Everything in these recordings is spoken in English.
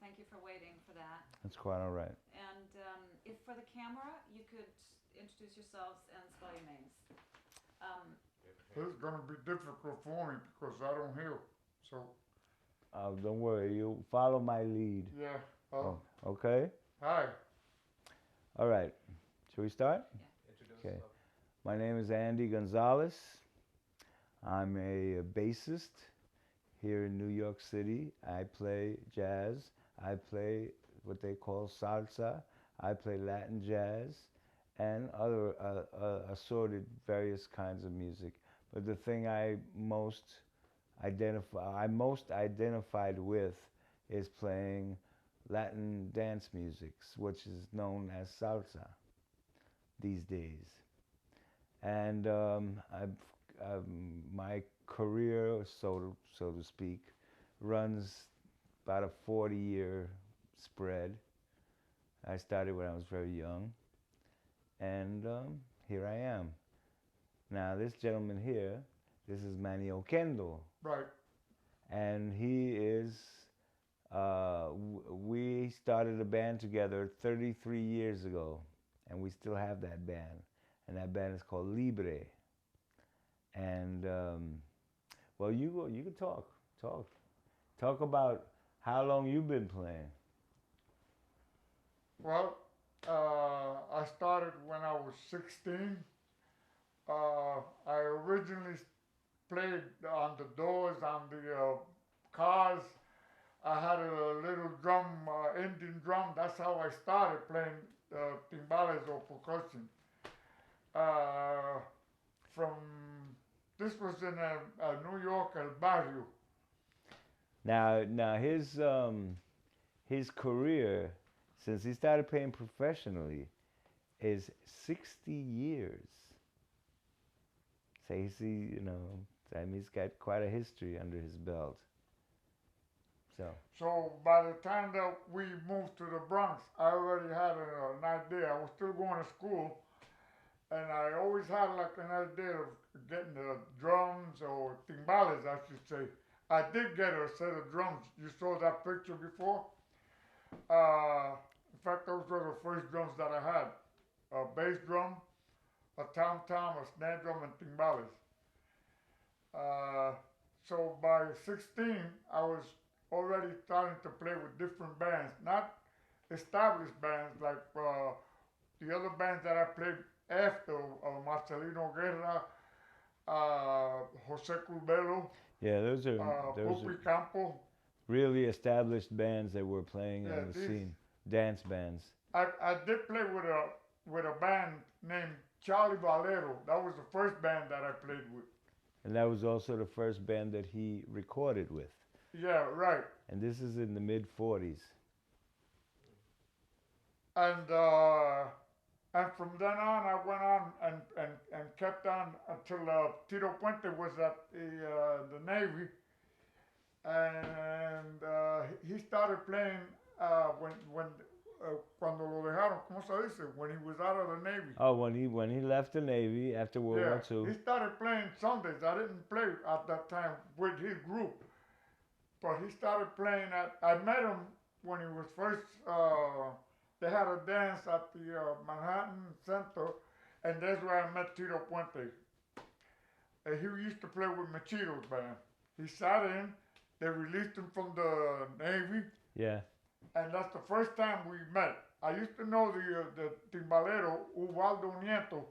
Thank you for waiting for that. That's quite all right. And if for the camera, you could introduce yourselves and spell your names. It's gonna be difficult for me because I don't hear. So Don't worry, you follow my lead. yeah. Oh, okay. Hi. All right. Shall we start? Yeah. Okay. My name is Andy Gonzalez. I'm a bassist here in New York City. I play jazz. I play what they call salsa. I play Latin jazz and other assorted various kinds of music. But the thing I'm most identified with is playing Latin dance music, which is known as salsa these days. And my career, so to speak, runs about a 40-year spread. I started when I was very young, and here I am. Now, this gentleman here, this is Manny Oquendo, Right. and he is. We started a band together 33 years ago, and we still have that band, and that band is called Libre. And well, you can talk about how long you've been playing. Well, I started when I was 16. I originally played on the doors, on the cars. I had a little drum, Indian drum. That's how I started playing timbales or percussion. Uh, from this was in New York, El Barrio. Now his career, since he started playing professionally, is 60 years. So you know, I mean, he's got quite a history under his belt. So So by the time that we moved to the Bronx, I already had an idea. I was still going to school, and I always had like an idea of getting the drums or timbales, I should say. I did get a set of drums. You saw that picture before. In fact, those were the first drums that I had: a bass drum, a tom tom, a snare drum, and timbales. Uh, so by 16, I was already starting to play with different bands, not established bands like the other bands that I played after Marcelino Guerra, Jose Curbelo, yeah, those are Pupi Campo. really established bands that were playing Yeah, on the these scene, dance bands. I did play with a band named Charlie Valero. That was the first band that I played with. And that was also the first band that he recorded with. Yeah, right. And this is in the mid 40s. And from then on, I went on and kept on until Tito Puente was at the Navy, and he started playing when cuando lo dejaron, ¿cómo se dice? When he was out of the Navy. Oh, when he left the Navy after World Yeah, War II. he started playing Sundays. I didn't play at that time with his group, but he started playing at. I met him when he was first. They had a dance at the Manhattan Center, and that's where I met Tito Puente. He used to play with Machito's band. He sat in. They released him from the Navy, Yeah. and that's the first time we met. I used to know the timbalero Ubaldo Nieto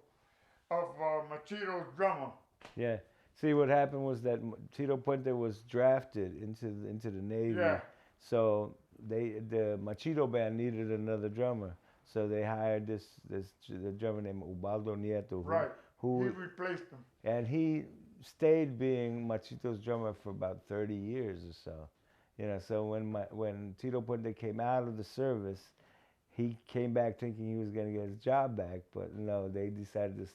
of Machito's drummer. Yeah. See, what happened was that Tito Puente was drafted into the Navy. Yeah. So the Machito band needed another drummer. So they hired the drummer named Ubaldo Nieto. Right. Who He replaced him. and he stayed being Machito's drummer for about 30 years or so. You know, so when Tito Puente came out of the service, he came back thinking he was going to get his job back, but no, they decided to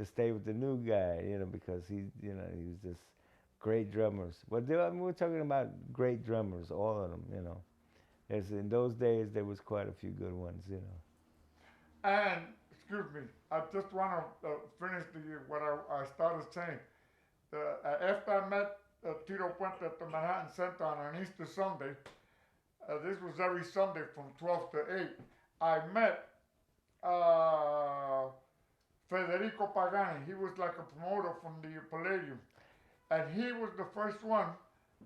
stay with the new guy, you know, because he was just great drummers. But I mean, we're talking about great drummers, all of them, you know. In those days, there was quite a few good ones, you know. And excuse me, I just want to finish what I started saying. After I met Tito Puente at the Manhattan Center on an Easter Sunday, this was every Sunday from 12 to 8. I met uh, Federico Pagani. He was like a promoter from the Palladium. And he was the first one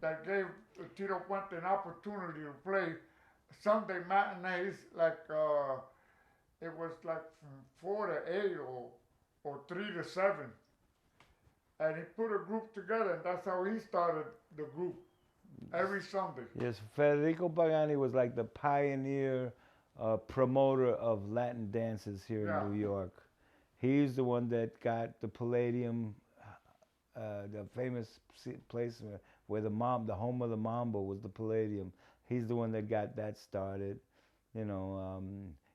that gave Tito Puente an opportunity to play Sunday matinees, like it was like from 4 to 8 or 3 to 7. And he put a group together, and that's how he started the group every Sunday. Yes, Federico Pagani was like the pioneer promoter of Latin dances here Yeah. in New York. He's the one that got the Palladium, the famous place where the home of the mambo was the Palladium. He's the one that got that started. You know,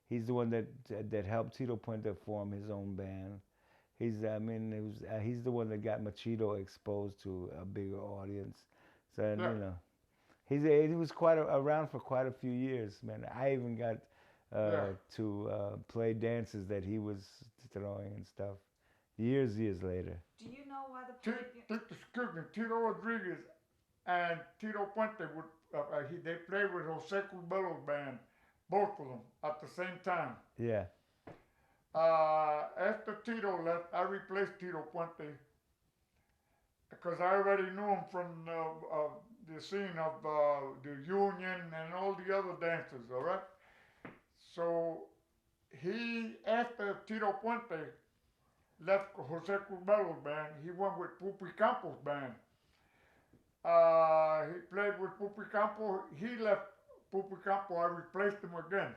he's the one that helped Tito Puente form his own band. He's the one that got Machito exposed to a bigger audience. So Yeah. you know, he was around for quite a few years, man. I even got to play dances that he was throwing and stuff. Years later. Do you know why the Tito Rodriguez and Tito Puente they played with Jose Curbelo's band, both of them at the same time. Yeah. After Tito left, I replaced Tito Puente because I already knew him from the scene of the Union and all the other dancers, all right? So after Tito Puente left Jose Curbelo's band, he went with Pupi Campo's band. He played with Pupi Campo. He left Pupi Campo. I replaced him again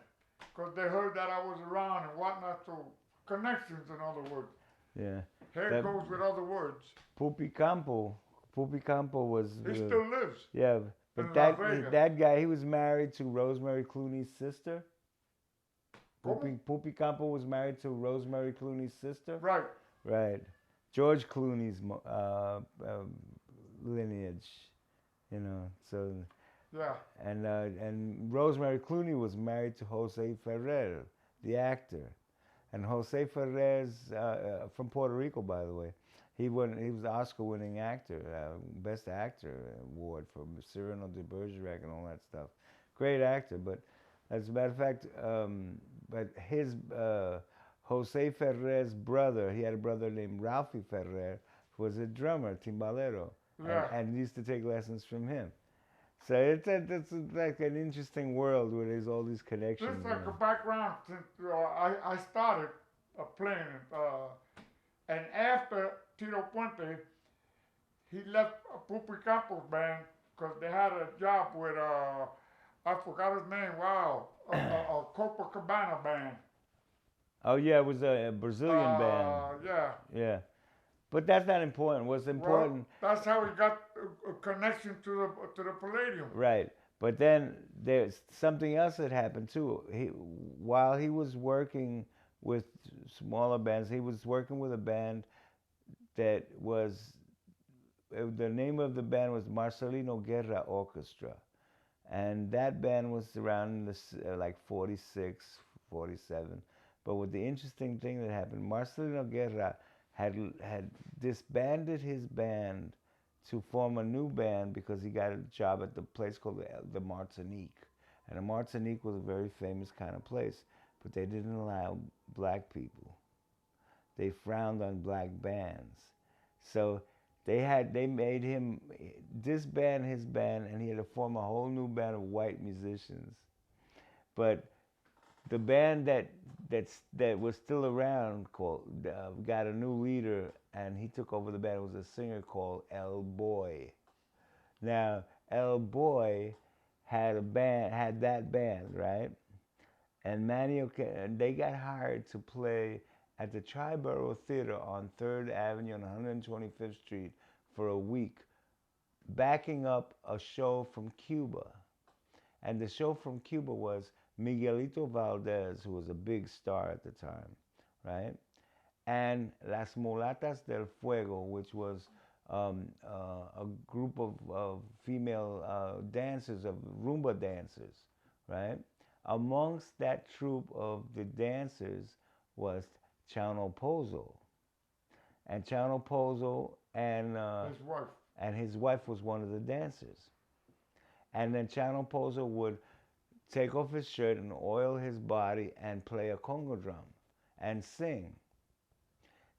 because they heard that I was around and whatnot. So connections, in other words. Yeah. Here goes with other words. Pupi Campo was. He still lives. Yeah, but in that Las Vegas. that guy, he was married to Rosemary Clooney's sister. Pupi Campo was married to Rosemary Clooney's sister. Right. Right. George Clooney's lineage, you know. So. Yeah. And Rosemary Clooney was married to Jose Ferrer, the actor, and Jose Ferrer's from Puerto Rico, by the way. He was the Oscar-winning actor, Best Actor award for Cyrano de Bergerac and all that stuff. Great actor, but as a matter of fact, but his Jose Ferrer's brother, he had a brother named Ralphie Ferrer, who was a drummer, timbalero, Yeah. and used to take lessons from him. So it's like an interesting world where there's all these connections. Just like a background, since I started playing, and after Tito Puente, he left Pupi Campo's band because they had a job with I forgot his name. Wow, a Copacabana band. Oh yeah, it was a Brazilian band. Yeah. Yeah, but that's not important. What's important? Well, that's how he got a connection to the Palladium. Right. But then there's something else that happened too. While he was working with smaller bands, he was working with a band that was, the name of the band was Marcelino Guerra Orchestra. And that band was around like 46, 47. But with the interesting thing that happened, Marcelino Guerra had disbanded his band to form a new band because he got a job at the place called the Martinique. And the Martinique was a very famous kind of place, but they didn't allow black people. They frowned on black bands. So they made him disband his band, and he had to form a whole new band of white musicians. But the band that was still around got a new leader, and he took over the band. It was a singer called El Boy. Now El Boy had that band, right? And Manny Oquendo, they got hired to play at the Triborough Theater on 3rd Avenue and 125th Street for a week, backing up a show from Cuba. And the show from Cuba was Miguelito Valdes, who was a big star at the time, right? And Las Mulatas del Fuego, which was a group of female dancers, of rumba dancers, right? Amongst that troupe of the dancers was Chano Pozo. And Chano Pozo and his wife was one of the dancers. And then Chano Pozo would take off his shirt and oil his body and play a conga drum and sing.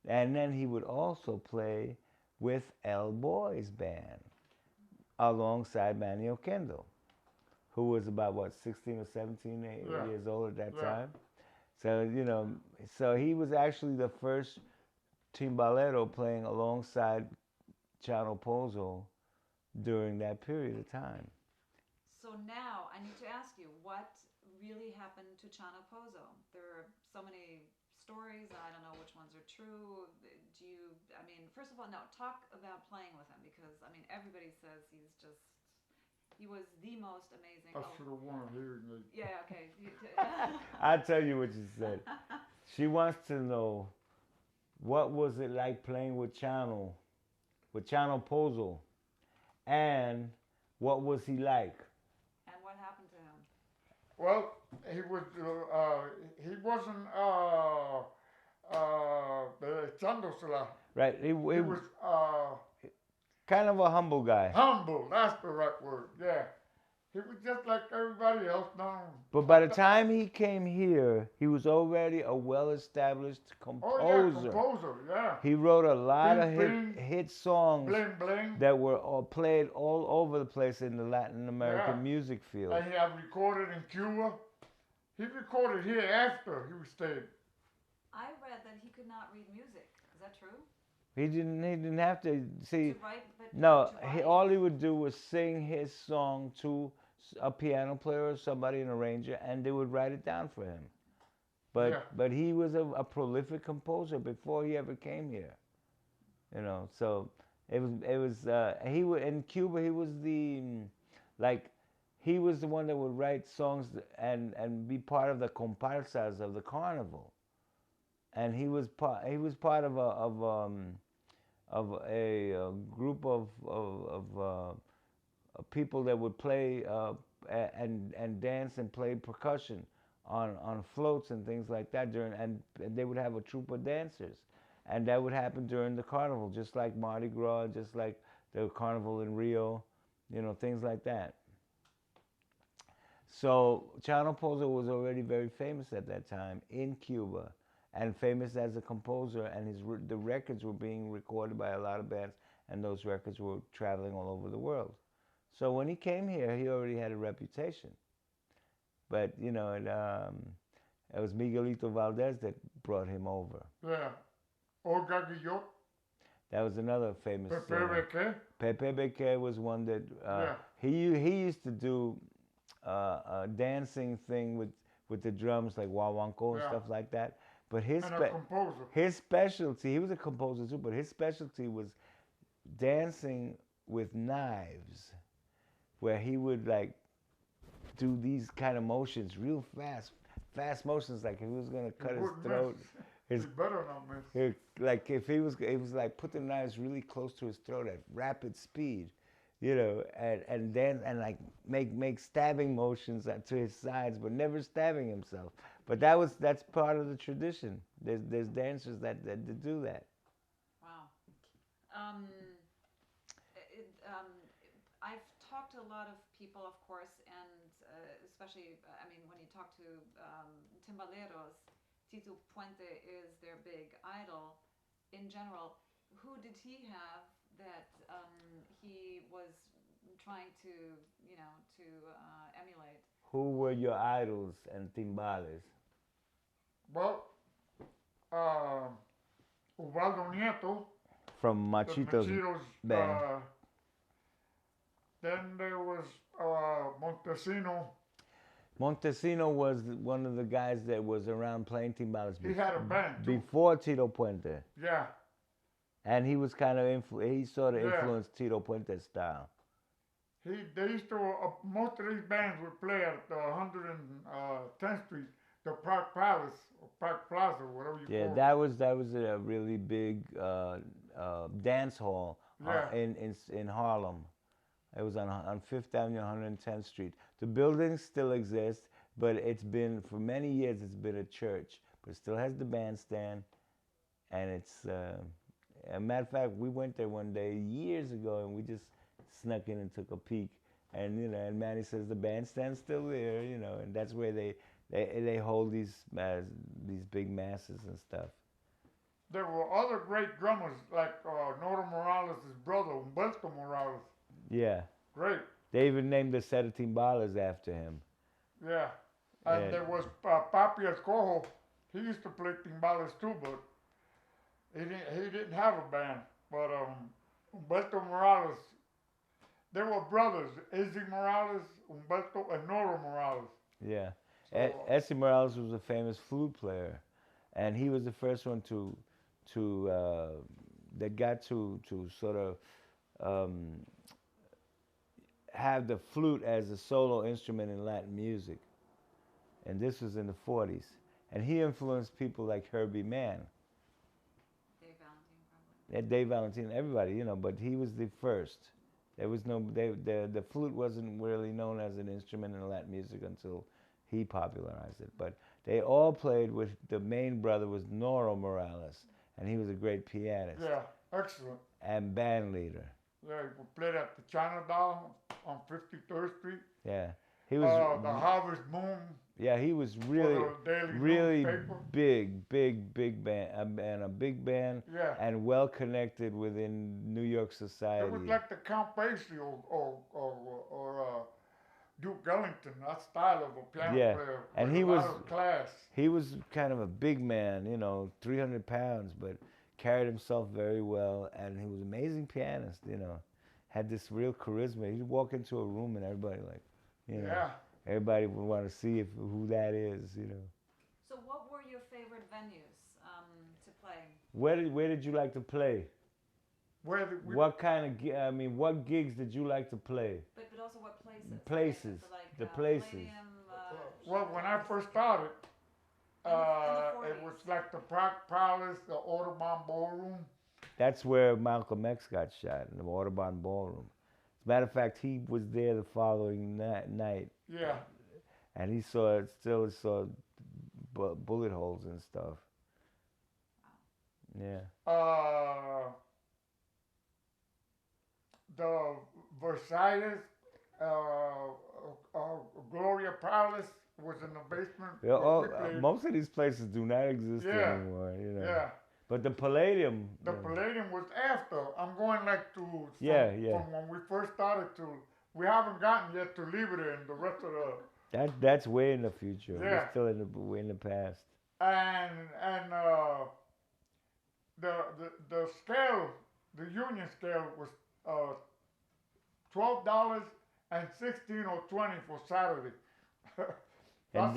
And then he would also play with El Boy's band alongside Manny Oquendo, who was about, what, 16 or 17 years old at that time. So, you know, so he was actually the first timbalero playing alongside Chano Pozo during that period of time. So now I need to ask you, what really happened to Chano Pozo? There are so many stories. I don't know which ones are true. Do you, I mean, first of all, no, talk about playing with him, because, I mean, everybody says he was the most amazing. I should have won hearing aid. Yeah, okay. I'll tell you what she said. She wants to know, what was it like playing with Chano Pozo, and what was he like? And what happened to him? Well, he wasn't echándosela. Right, he was kind of a humble guy. humble. That's the right word. Yeah, he was just like everybody else now. But by the time he came here, he was already a well-established composer. Oh yeah, composer. Yeah. He wrote a lot Bling, of bling. hit songs Bling bling. that were all played all over the place in the Latin American Yeah. music field. And he had recorded in Cuba. He recorded here after he stayed. I read that he could not read music. Is that true? He didn't have to see. To write, but No, to write? all he would do was sing his song to a piano player or somebody, an arranger, and they would write it down for him. But he was a prolific composer before he ever came here. You know, so he was in Cuba. He was he was the one that would write songs and be part of the comparsas of the carnival. And he was part of a group of people that would play and dance and play percussion on floats and things like that and they would have a troupe of dancers, and that would happen during the carnival, just like Mardi Gras, just like the carnival in Rio, you know, things like that. So Chano Pozo was already very famous at that time in Cuba, and famous as a composer, and the records were being recorded by a lot of bands, and those records were traveling all over the world. So when he came here, he already had a reputation. But, you know, it was Miguelito Valdes that brought him over. Yeah. Olga Guillot. That was another famous. Pepe Beque. Pepe Beque was one that he used to do a dancing thing with the drums, like guaguancó and stuff like that. But his specialty, he was a composer too, but his specialty was dancing with knives, where he would like do these kind of motions real fast motions, like if he was gonna cut his throat. His better not miss. Like if it was like put the knives really close to his throat at rapid speed, you know, and then like make stabbing motions to his sides, but never stabbing himself. But that's part of the tradition. There's dancers that do that. Wow. I've talked to a lot of people, of course, and especially, I mean, when you talk to timbaleros, Tito Puente is their big idol. In general, who did he have that he was trying to, you know, to emulate? Who were your idols and timbales? Well, Ubaldo Nieto. From Machito's band. Then there was Montesino. Montesino was one of the guys that was around playing timbales. He had a band too. Before Tito Puente. Yeah. And he was kind of he sort of influenced Tito Puente's style. They used to, most of these bands would play at 110th Street, the Park Palace, or Park Plaza, whatever you call it. Yeah, that was a really big dance hall in Harlem. It was on 5th Avenue, 110th Street. The building still exists, but it's been, for many years, it's been a church. But it still has the bandstand, and it's, a matter of fact, we went there one day years ago, and we just snuck in and took a peek. And and Manny says the bandstand's still there, and that's where they hold these big masses and stuff. There were other great drummers like Nora Morales' brother, Humberto Morales. Yeah. Great. They even named the set of timbales after him. Yeah. And there was Papi Escojo. He used to play timbales too, but he didn't have a band. But Humberto Morales, they were brothers. Izzy Morales, Humberto, and Nora Morales. Yeah. So, Essie Morales was a famous flute player, and he was the first one that got to sort of have the flute as a solo instrument in Latin music. And this was in the 40s. And he influenced people like Herbie Mann. Dave Valentine, probably. Dave Valentine, everybody, but he was the first. There was the flute wasn't really known as an instrument in Latin music until he popularized it. But they all played with, the main brother was Noro Morales, and he was a great pianist. Yeah, excellent. And band leader. Yeah, he played at the Chinatown on 53rd Street. Yeah. He was the Harvest Moon. Yeah, he was really big band, and a big band, yeah. And well connected within New York society. It was like the Count Basie or Duke Ellington, that style of a piano player. And he was class. He was kind of a big man, 300 pounds, but carried himself very well, and he was an amazing pianist, had this real charisma. He'd walk into a room and everybody Yeah. Everybody would want to see who that is, So what were your favorite venues to play? Where did you like to play? What kind of what gigs did you like to play? But also what places? Places, So like, the places. Palladium, Well, when I first started, it was like the Palace, the Audubon Ballroom. That's where Malcolm X got shot, in the Audubon Ballroom. As a matter of fact, he was there the following night. Yeah. And he still saw bullet holes and stuff. Yeah. The Versailles, Gloria Palace was in the basement. Yeah, most of these places do not exist anymore. Yeah. But the Palladium. The Palladium was after. I'm going like to from when we first started to. We haven't gotten yet to Libre and the rest of the. That's way in the future. Yeah. We're still way in the past. And the scale, the union scale was $12 and $16 or $20 for Saturday. And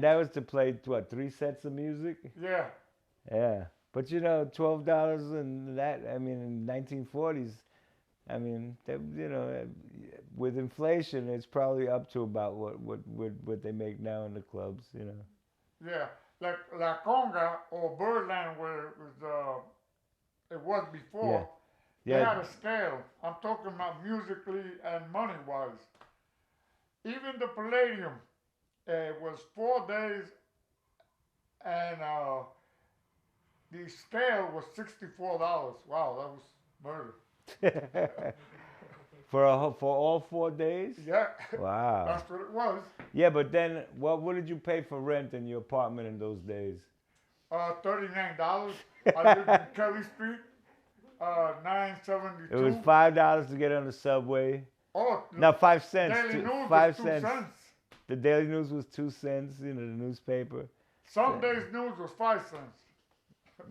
that was to play what, 3 sets of music? Yeah. Yeah. But $12 and that, in 1940s, with inflation, it's probably up to about what they make now in the clubs, Yeah, like La Conga or Birdland, where it was before. Yeah. They had a scale. I'm talking about musically and money-wise. Even the Palladium, it was 4 days, and the scale was $64. Wow, that was murder. For all 4 days? Yeah. Wow. That's what it was. Yeah, but then what did you pay for rent in your apartment in those days? $39. I lived in Kelly Street, 972. It was $5 to get on the subway. Oh, no, 5 cents. Daily News 5 was 2 cents. cents. The Daily News was 2 cents, the newspaper. Some days news was 5 cents.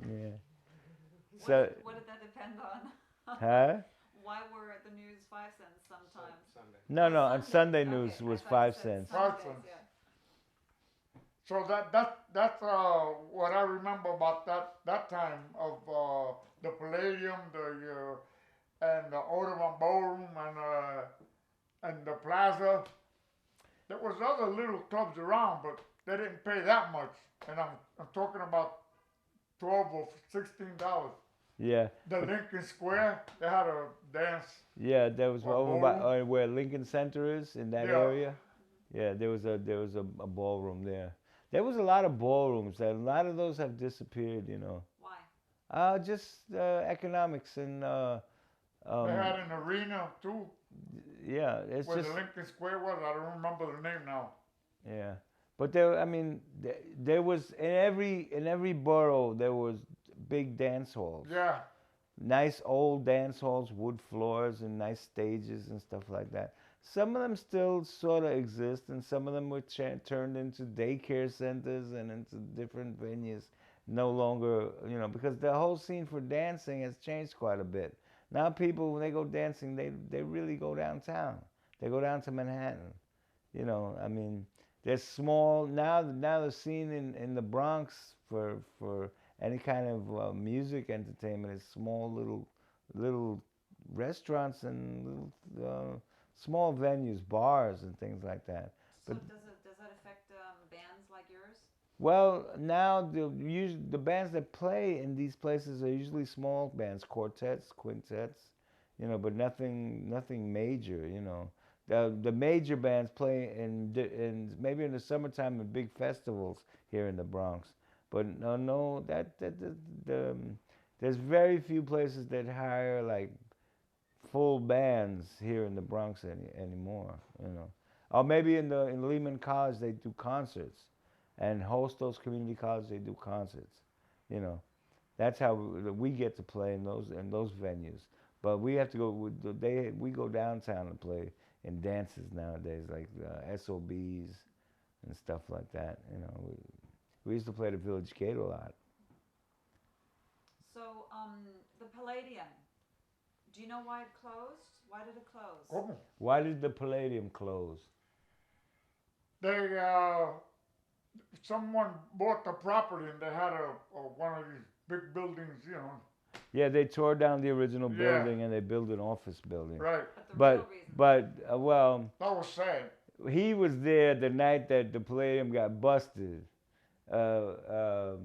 Yeah. What did that depend on? Huh? Why were the news 5 cents sometimes? Sunday. No, on Sunday news was 5 cents. 5 cents. Yeah. So that's what I remember about that time of the Palladium, and the Audubon Ballroom, and the Plaza. There was other little clubs around, but they didn't pay that much. And I'm talking about $12 or $16. Yeah. The Lincoln Square, they had a dance. Yeah, there was over by where Lincoln Center is in that area. Yeah, there was a ballroom there. There was a lot of ballrooms. A lot of those have disappeared. Why? Just economics and. They had an arena too. yeah, it's Where just the Lincoln Square was, I don't remember the name now. yeah. But there, I mean, there was in every borough there was big dance halls. Yeah, Nice old dance halls, wood floors, and nice stages and stuff like that. Some of them still sort of exist, and some of them were turned into daycare centers and into different venues. No longer, because the whole scene for dancing has changed quite a bit. Now people, when they go dancing, they really go downtown. They go down to Manhattan. I mean, they're small now. Now the scene in the Bronx for any kind of music entertainment is small little restaurants and little small venues, bars and things like that. So But does that affect bands like yours? well, now the bands that play in these places are usually small bands, quartets, quintets, but nothing major. The major bands play in maybe in the summertime in big festivals here in the Bronx, but no there's very few places that hire like full bands here in the Bronx anymore. Or maybe in Lehman College they do concerts, and host those community colleges they do concerts. You know, that's how we get to play in those venues. But we have to go. We go downtown to play in dances nowadays, like SOBs and stuff like that. We used to play the Village Gate a lot. So the Palladium. Do you know why it closed? Why did it close? ¿Cómo? Why did the Palladium close? They, someone bought the property and they had one of these big buildings. Yeah, they tore down the original Yeah. building and they built an office building. Right. But the real reason. Well, That was sad. he was there the night that the Palladium got busted. There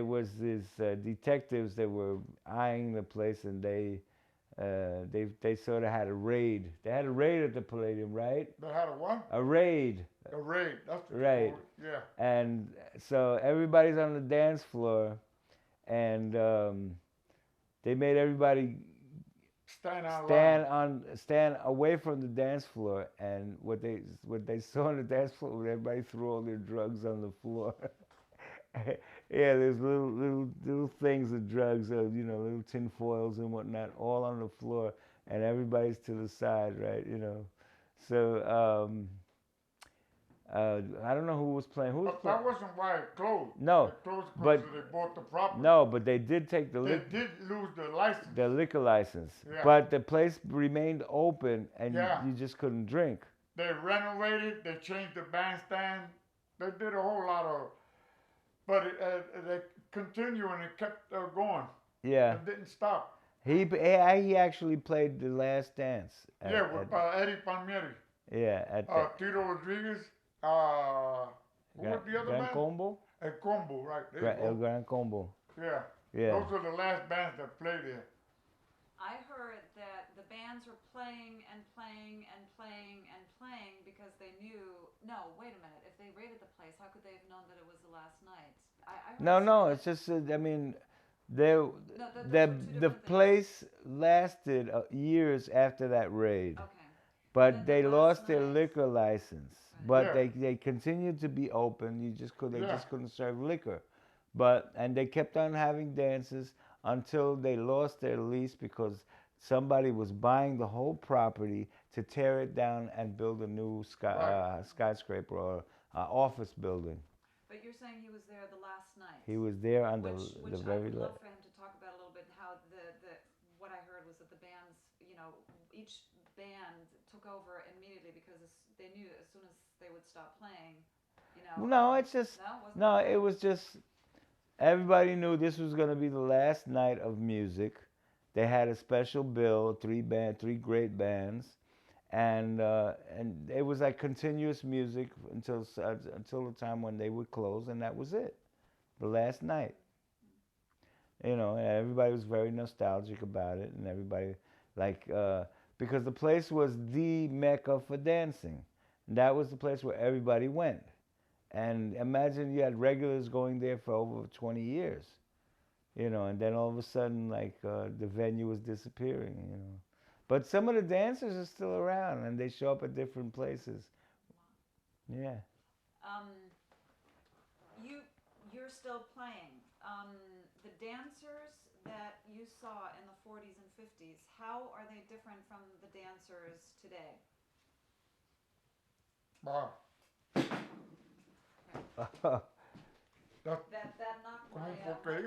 was these detectives that were eyeing the place, and they sort of had a raid. They had a raid at the Palladium, right? They had a what? A raid. A raid. That's what Right. you call it. Yeah. And so everybody's on the dance floor, and they made everybody stand away from the dance floor. And what they saw on the dance floor was everybody threw all their drugs on the floor. Yeah, there's little things of drugs, little tin foils and whatnot, all on the floor, and everybody's to the side, right? So I don't know who was playing. Who was But playing? that wasn't why it closed. No, It closed but- because they bought the property. No, but they did take They did lose the license. the liquor license, Yeah. but the place remained open, and Yeah. you just couldn't drink. They renovated. They changed the bandstand. They did a whole lot of. But they continued and it kept going. Yeah, It didn't stop. he actually played the last dance. With Eddie Palmieri, at Tito Rodriguez, who was the other Gran band? Combo. El Combo, right? There you El go. Gran Combo. Yeah. Yeah. Those were the last bands that played there. I heard that the bands were playing and playing and playing and playing because they knew. No, wait a minute. If they raided the place, how could they have known that it was the last night? I heard No, something it's that- just I mean, No, those were two the different things. place lasted years after that raid, Okay. but then they the lost last their night- liquor license. Right. But Yeah. they continued to be open. They just Yeah. couldn't serve liquor, and they kept on having dances until they lost their lease because somebody was buying the whole property to tear it down and build a new skyscraper or office building. But you're saying he was there the last night. He was there on which the I very would last. love for him to talk about a little bit how what I heard was that the bands, each band took over immediately because they knew as soon as they would stop playing, No, it's just No, wasn't no. that It right? was just everybody knew this was going to be the last night of music. They had a special bill, three great bands, and it was like continuous music until the time when they would close, and that was it, the last night. And everybody was very nostalgic about it, and everybody because the place was the mecca for dancing. That was the place where everybody went. And imagine you had regulars going there for over 20 years, and then all of a sudden, the venue was disappearing, But some of the dancers are still around, and they show up at different places. Yeah. Um, you're still playing. The dancers that you saw in the 40s and 50s, how are they different from the dancers today? Wow. That knocked my, Como porque